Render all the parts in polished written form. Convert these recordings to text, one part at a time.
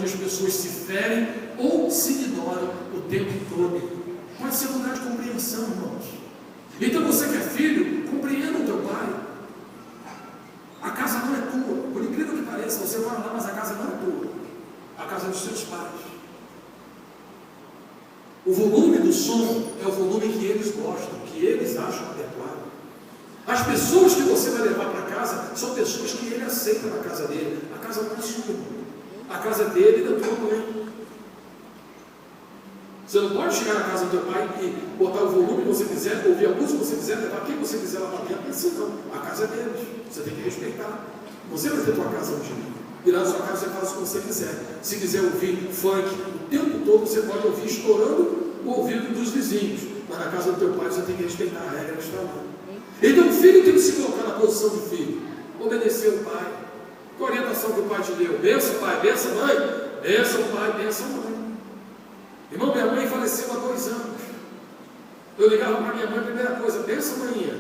onde as pessoas se ferem ou se ignoram o tempo todo. Pode ser um lugar de compreensão, irmãos. Então você que é filho, compreenda o teu pai. A casa não é tua, por incrível que pareça, você vai lá, mas a casa não é tua. A casa é dos seus pais. O volume do som é o volume que eles gostam, que eles acham adequado. As pessoas que você vai levar para casa são pessoas que ele aceita na casa dele. A casa não é sua, a casa dele e da tua mãe. Você não pode chegar na casa do teu pai e botar o volume que você quiser, ouvir a música que você quiser, levar quem você quiser lá para dentro. Assim não, a casa é deles, você tem que respeitar. Você vai ter tua casa um dia. E lá na sua casa você faz o que você quiser. Se quiser ouvir funk o tempo todo, você pode ouvir estourando o ouvido dos vizinhos. Mas na casa do teu pai você tem que respeitar a regra que está lá. Então o filho tem que se colocar na posição de filho, obedecer o pai. Qual a orientação que o pai te deu? Benção pai, benção mãe, benção pai, benção mãe. Irmão, minha mãe faleceu há 2 anos. Eu ligava para minha mãe, a primeira coisa, benção manhã,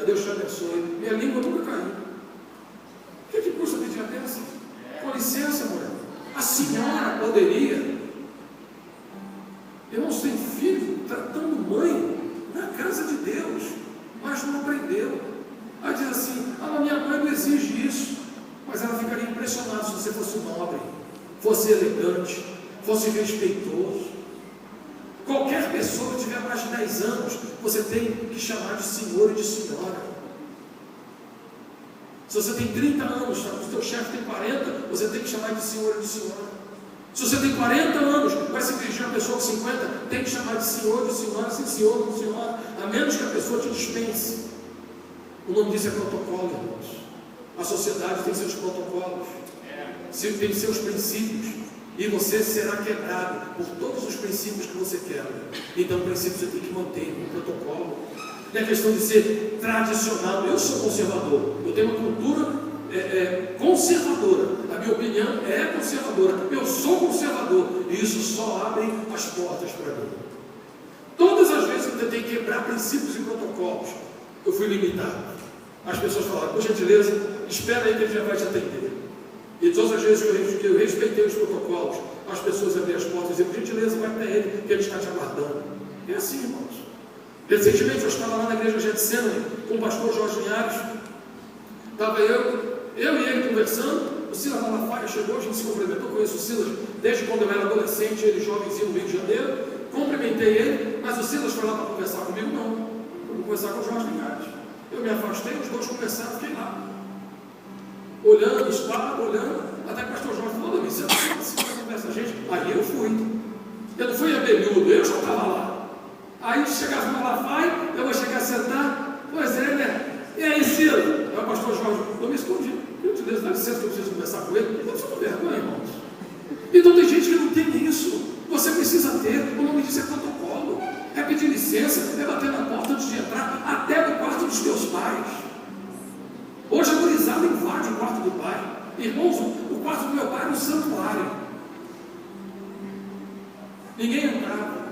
Deus te abençoe. Minha língua nunca caiu. O que custa pedir a benção? Com licença, mulher. A senhora poderia. Irmãos, tem filho tratando mãe na casa de Deus, mas não aprendeu. Aí diz assim, minha mãe não exige isso, mas ela ficaria impressionada se você fosse nobre, fosse elegante, fosse respeitoso. Qualquer pessoa que tiver mais de 10 anos, você tem que chamar de senhor e de senhora. Se você tem 30 anos, o teu chefe tem 40, você tem que chamar de senhor e de senhora. Se você tem 40 anos, vai se dirigir a uma pessoa com 50, tem que chamar de senhor, de senhora, sem senhor, de senhora, a menos que a pessoa te dispense. O nome disso é protocolo, irmãos. A sociedade tem seus protocolos, tem seus princípios, e você será quebrado por todos os princípios que você quebra. Então, o princípio você tem que manter, um protocolo. Não é questão de ser tradicional. Eu sou conservador, eu tenho uma cultura conservadora, a minha opinião é conservadora, eu sou conservador, e isso só abre as portas para mim. Todas as vezes que eu tentei quebrar princípios e protocolos, eu fui limitado. As pessoas falaram, por gentileza, espera aí que ele já vai te atender. E todas as vezes que eu respeitei os protocolos, as pessoas abriam as portas e diziam, por gentileza, vai até ele, que ele está te aguardando. É assim, irmãos. Recentemente eu estava lá na igreja Getsemane com o pastor Jorge Linhares. Estava eu e ele conversando. O Silas Malafaia chegou, a gente se cumprimentou. Conheço o Silas desde quando eu era adolescente, ele jovenzinho no Rio de Janeiro. Cumprimentei ele, mas o Silas foi lá para conversar comigo? Não. Eu vou conversar com o Jorge Linhares. Eu me afastei, os dois conversaram, fiquei lá. Olhando, espado, olhando, até que o pastor Jorge falou, você não conversa a gente. Aí eu fui. Eu não fui abelhudo, eu já estava lá. Aí chegava no Malafaia, eu vou chegar a sentar, pois é, né? E aí, Silas? Aí o pastor Jorge, eu me escondi. Deus, dá licença que eu preciso conversar com ele. Então, isso é vergonha, irmãos. Então, tem gente que não tem isso. Você precisa ter. O nome disso é protocolo. É pedir licença, é bater na porta antes de entrar, até no quarto dos teus pais. Hoje a gurizada invade o quarto do pai. Irmãos, o quarto do meu pai é um santuário. Ninguém entrava.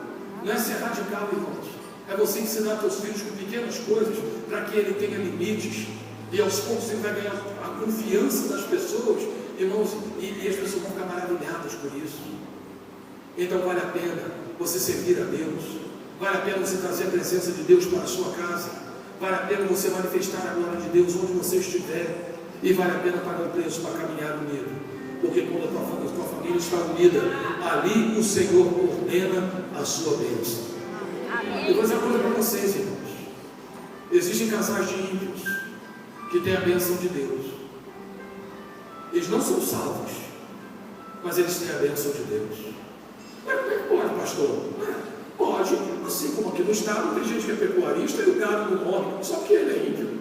Não é ser radical, irmãos. É você ensinar teus filhos com pequenas coisas para que ele tenha limites. E aos poucos ele vai ganhar a confiança das pessoas, irmãos, e as pessoas vão ficar maravilhadas por isso. Então vale a pena você servir a Deus, vale a pena você trazer a presença de Deus para a sua casa, vale a pena você manifestar a glória de Deus onde você estiver, e vale a pena pagar o preço para caminhar unido, porque quando a tua família está unida, ali o Senhor ordena a sua bênção. Eu vou dizer uma coisa para vocês, irmãos. Existem casais de ímpios que têm a bênção de Deus. Eles não são salvos, mas eles têm a bênção de Deus. Mas como é que pode, pastor? Pode, assim como aqui no estado tem gente que é pecuarista e o gado não morre, só que ele é ímpio.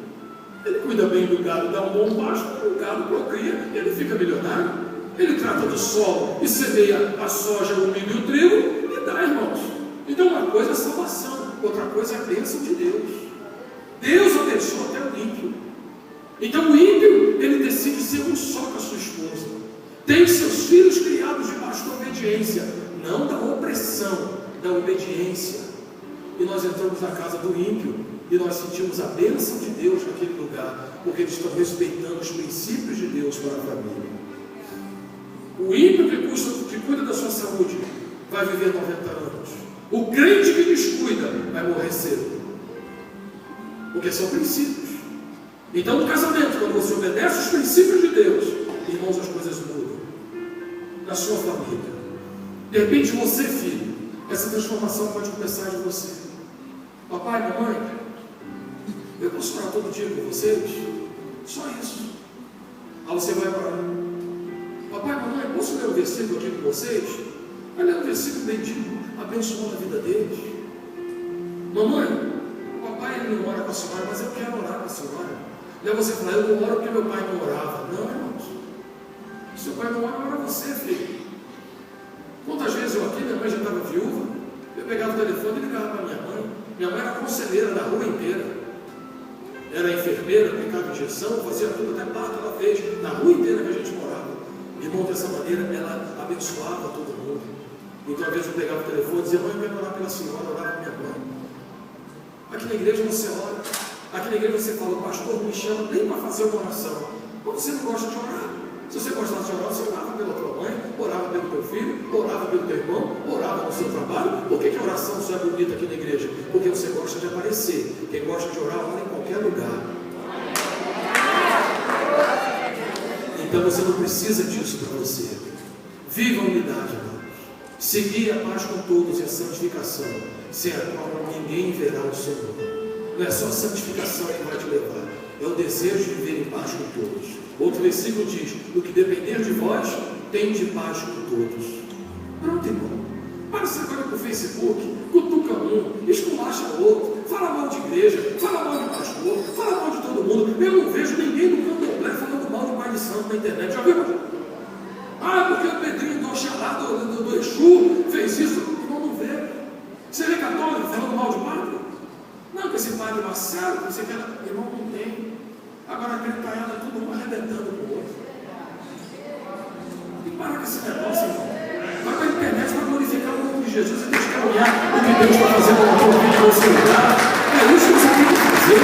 Ele cuida bem do gado, dá um bom pasto, o gado procria e ele fica milionário. Ele trata do solo e semeia a soja, o milho e o trigo e dá, irmãos. Então uma coisa é salvação, outra coisa é a bênção de Deus. Deus o deixou até o ímpio. Então o ímpio, ele decide ser um só com a sua esposa. Tem seus filhos criados debaixo da obediência, não da opressão, da obediência. E nós entramos na casa do ímpio e nós sentimos a bênção de Deus naquele lugar, porque eles estão respeitando os princípios de Deus para a família. O ímpio que saúde vai viver 90 anos. O crente que descuida vai morrer cedo. Porque são princípios. Então, no casamento, quando você obedece os princípios de Deus, irmãos, as coisas mudam. Na sua família. De repente, você, filho, essa transformação pode começar de você. Papai, mamãe, eu posso orar todo dia com vocês? Só isso. Aí você vai orar. Papai, mamãe, posso ler um versículo aqui com vocês? Vai ler um versículo bendito, abençoando a vida deles. Mamãe, o papai ele não ora com a senhora, mas eu quero orar com a senhora. E aí você fala, eu não oro porque meu pai não orava. Não, irmãos. Seu pai não ora, ora você, filho. Quantas vezes eu aqui, minha mãe já estava viúva, eu pegava o telefone e ligava para minha mãe. Minha mãe era conselheira da rua inteira. Era enfermeira, aplicava injeção, fazia tudo, até parto ela fez, na rua inteira que a gente morava. Irmão, dessa maneira, ela abençoava todo mundo. Então, às vezes eu pegava o telefone e dizia, mãe, eu quero orar pela senhora, orar com minha mãe. Aqui na igreja você ora. Aqui na igreja você fala, o pastor não me chama nem para fazer uma oração. Quando você não gosta de orar, se você gostasse de orar, você orava pela tua mãe, orava pelo teu filho, orava pelo teu irmão, orava no seu trabalho. Por que a oração só é bonita aqui na igreja? Porque você gosta de aparecer. Quem gosta de orar, ora em qualquer lugar. Então você não precisa disso para você. Viva a unidade, irmãos. Seguir a paz com todos e a santificação, sem a qual ninguém verá o Senhor. Não é só a santificação que vai te levar, é o desejo de viver em paz com todos. Outro versículo diz, no que depender de vós, tende paz com todos. Pronto, irmão. Para você agora para o Facebook, cutuca um, esculacha o outro, fala mal de igreja, fala mal de pastor, fala mal de todo mundo. Eu não vejo ninguém no candomblé falando mal de pai de santo na internet. Já viu? Ah, porque o Pedrinho do Oxalá, do Exu, fez isso. Irmão, não vê. Você vê católico falando mal de padre? Não, que esse padre Marcelo, você quer. Irmão, não tem. Agora aquele caiado é todo um arrebentando com o outro. E para com esse negócio, irmão. Vai para a internet para glorificar o nome de Jesus e testemunhar o que Deus está fazendo na tua vida no seu lugar. É isso que você tem que fazer.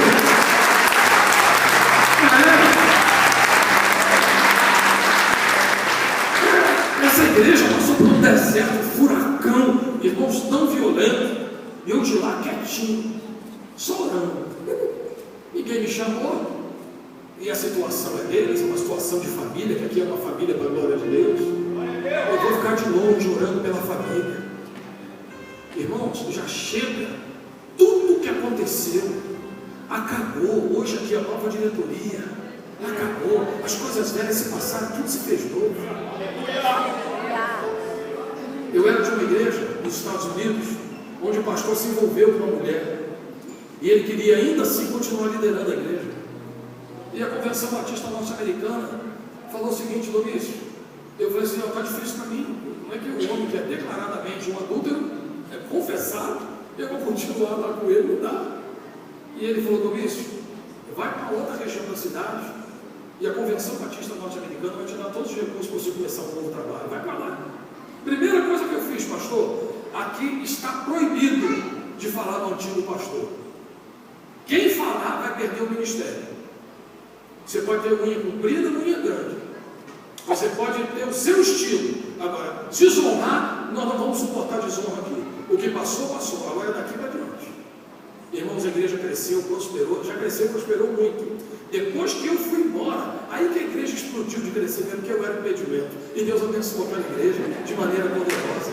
Essa igreja passou por um deserto, um furacão, irmãos, tão violento. E eu de lá quietinho, só orando. Ninguém me chamou. E a situação é deles, é uma situação de família, que aqui é uma família para a glória de Deus. Eu vou ficar de longe orando pela família. Irmãos, já chega. Tudo que aconteceu acabou. Hoje aqui a nova diretoria acabou. As coisas velhas se passaram, tudo se fez novo. Eu era de uma igreja nos Estados Unidos, onde o pastor se envolveu com uma mulher. E ele queria ainda assim continuar liderando a igreja. E a Convenção Batista Norte-Americana falou o seguinte, Luiz, eu falei assim, está difícil para mim. Como é que o homem que é declaradamente um adúltero, é confessado, eu vou continuar lá com ele, não dá. E ele falou, Luiz, vai para outra região da cidade e a Convenção Batista Norte-Americana vai te dar todos os recursos para você começar um novo trabalho. Vai para lá. Primeira coisa que eu fiz, pastor, aqui está proibido de falar do antigo pastor. Quem falar vai perder o ministério. Você pode ter unha comprida ou unha grande. Você pode ter o seu estilo. Agora, desonrar, nós não vamos suportar desonra aqui. O que passou, passou. Agora é daqui para diante. Irmãos, a igreja cresceu, prosperou. Já cresceu, prosperou muito. Depois que eu fui embora, aí que a igreja explodiu de crescimento, porque eu era impedimento. E Deus abençoou aquela igreja de maneira poderosa.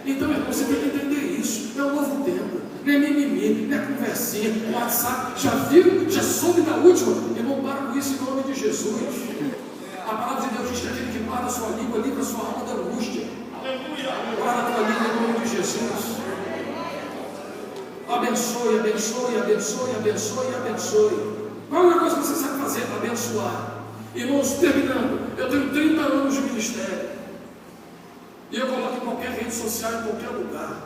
Então, irmão, você tem que entender isso. É um novo tempo. Não é mimimi, não é conversinha, WhatsApp. Já viu? Já soube da última? Irmão, para com isso em nome de Jesus. A palavra de Deus diz que aquele que para a sua língua, livra a sua alma da angústia. Para a tua língua em nome de Jesus. Abençoe, abençoe, abençoe, abençoe, abençoe. Qual é a coisa que você sabe fazer para abençoar? Irmãos, terminando, eu tenho 30 anos de ministério. E eu coloco em qualquer rede social, em qualquer lugar,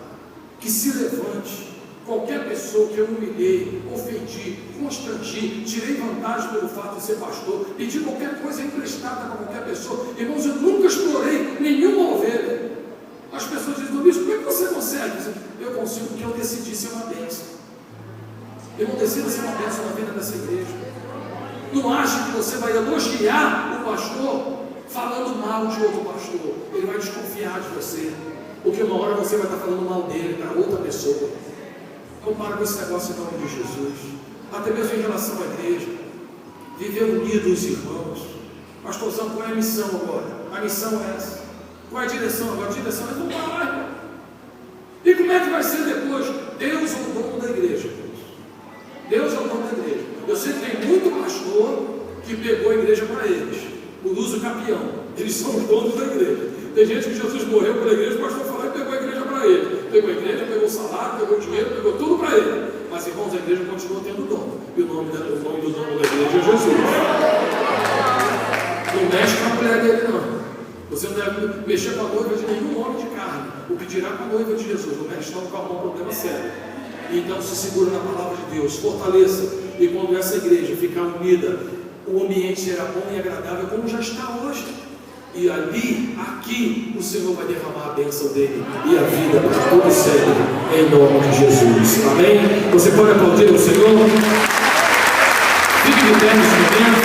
que se levante qualquer pessoa que eu humilhei, ofendi, constrangi, tirei vantagem pelo fato de ser pastor, pedi qualquer coisa emprestada para qualquer pessoa. Irmãos, eu nunca explorei nenhuma ovelha. As pessoas dizem, Luiz, como é que você consegue? Eu consigo porque eu decidi ser uma bênção. Eu não decido ser uma bênção na vida dessa igreja. Não ache que você vai elogiar o pastor falando mal de outro pastor. Ele vai desconfiar de você. Porque uma hora você vai estar falando mal dele para outra pessoa. Não para com esse negócio em nome de Jesus. Até mesmo em relação à igreja. Viver unido os irmãos. Pastorzão, qual é a missão agora? A missão é essa. Qual é a direção agora? A direção é não parar, irmão. E como é que vai ser depois? Deus é o dono da igreja. Deus é o dono da igreja. Eu sei que tem muito pastor que pegou a igreja para eles. O uso capião. Eles são os donos da igreja. Tem gente que Jesus morreu pela igreja, o pastor falou e pegou a igreja para ele. Pegou a igreja, pegou o salário, pegou o dinheiro, pegou tudo para ele. Mas, irmãos, a igreja continua tendo dono. E o nome do dono da igreja é Jesus. Não mexe com a mulher dele, não. Você não deve mexer com a noiva de nenhum homem de carne. O que dirá com a noiva de Jesus? Não mexe, não, com um problema sério. Então se segura na palavra de Deus, fortaleça. E quando essa igreja ficar unida, o ambiente será bom e agradável, como já está hoje. E ali, aqui, o Senhor vai derramar a bênção dele e a vida para todo sempre, em nome de Jesus. Amém? Você pode aplaudir o Senhor? Fique de pé nesse momento.